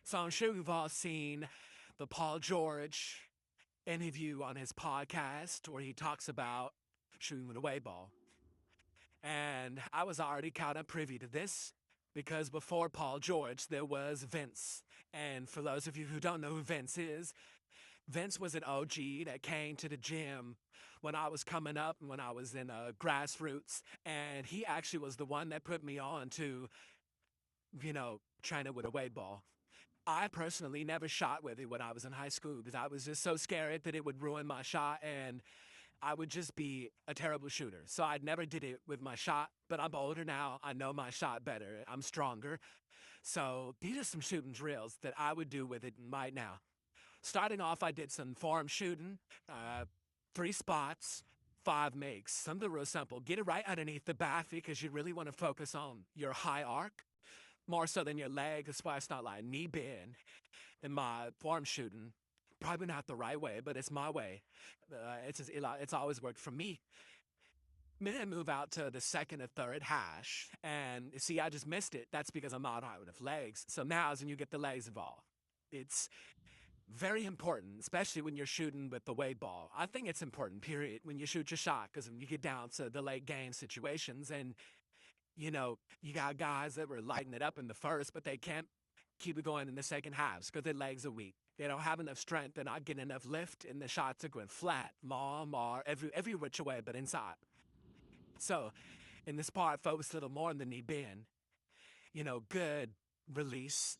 So I'm sure we've all seen the Paul George interview on his podcast where he talks about shooting with a weight ball. And I was already kind of privy to this because before Paul George, there was Vince. And for those of you who don't know who Vince is, Vince was an OG that came to the gym when I was coming up and when I was in grassroots. And he actually was the one that put me on to, training with a weight ball. I personally never shot with it when I was in high school because I was just so scared that it would ruin my shot and I would just be a terrible shooter. So I never did it with my shot, but I'm older now. I know my shot better. I'm stronger. So these are some shooting drills that I would do with it right now. Starting off, I did some forearm shooting, uh, 3 spots, 5 makes. Something real simple. Get it right underneath the back because you really want to focus on your high arc more so than your leg. That's why it's not like knee bend in my forearm shooting. Probably not the right way, but it's my way. It's always worked for me. Then move out to the second or third hash, and see, I just missed it. That's because I'm not hard with legs. So now is when you get the legs involved. It's very important, especially when you're shooting with the weight ball. I think it's important, period, when you shoot your shot, because when you get down to the late game situations, and you got guys that were lighting it up in the first, but they can't keep it going in the second halves because their legs are weak. They don't have enough strength. They're not getting enough lift, and the shots are going flat, every which way but inside. So, in this part, focus a little more on the knee bend. Good release.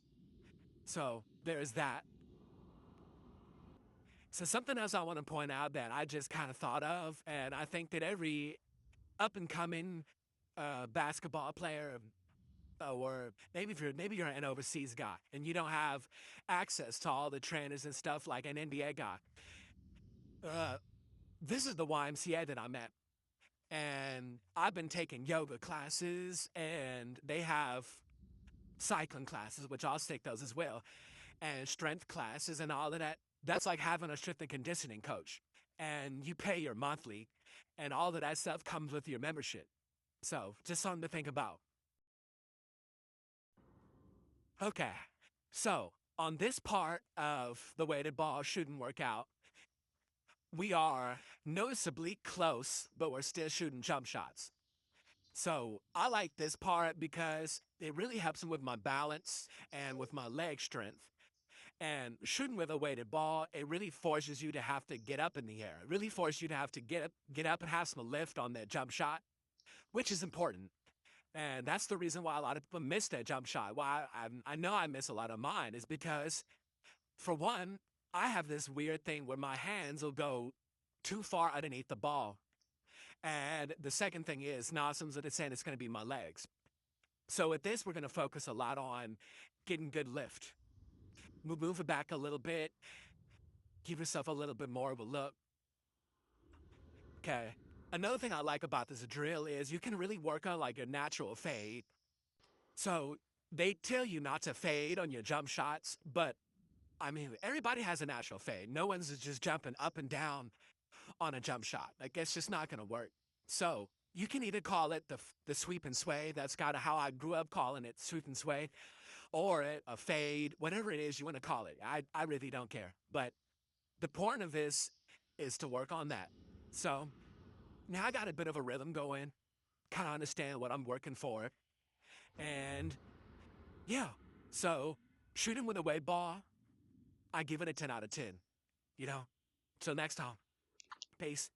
So, there's that. So, something else I want to point out that I just kind of thought of, and I think that every up and coming basketball player, or maybe you're an overseas guy and you don't have access to all the trainers and stuff like an NBA guy. Uh, this is the YMCA that I'm at, and I've been taking yoga classes, and they have cycling classes, which I'll take those as well, and strength classes and all of that. That's like having a strength and conditioning coach, and you pay your monthly, and all of that stuff comes with your membership. So just something to think about. Okay, so on this part of the weighted ball shooting workout, we are noticeably close, but we're still shooting jump shots. So I like this part because it really helps me with my balance and with my leg strength. And shooting with a weighted ball, it really forces you to have to get up in the air. It really forces you to have to get up and have some lift on that jump shot, which is important. And that's the reason why a lot of people miss that jump shot. Why I know I miss a lot of mine is because, for one, I have this weird thing where my hands will go too far underneath the ball. And the second thing is, Nassim's saying it's going to be my legs. So with this, we're going to focus a lot on getting good lift. Move it back a little bit. Give yourself a little bit more of a look. Okay. Another thing I like about this drill is you can really work on like your natural fade. So they tell you not to fade on your jump shots, but I mean, everybody has a natural fade. No one's just jumping up and down on a jump shot. Like, it's just not going to work. So you can either call it the sweep and sway. That's kind of how I grew up calling it, sweep and sway, or a fade, whatever it is you want to call it. I really don't care. But the point of this is to work on that. So now I got a bit of a rhythm going, kind of understand what I'm working for. And yeah, so shooting with a weight ball, I give it a 10 out of 10, you know? Till next time, peace.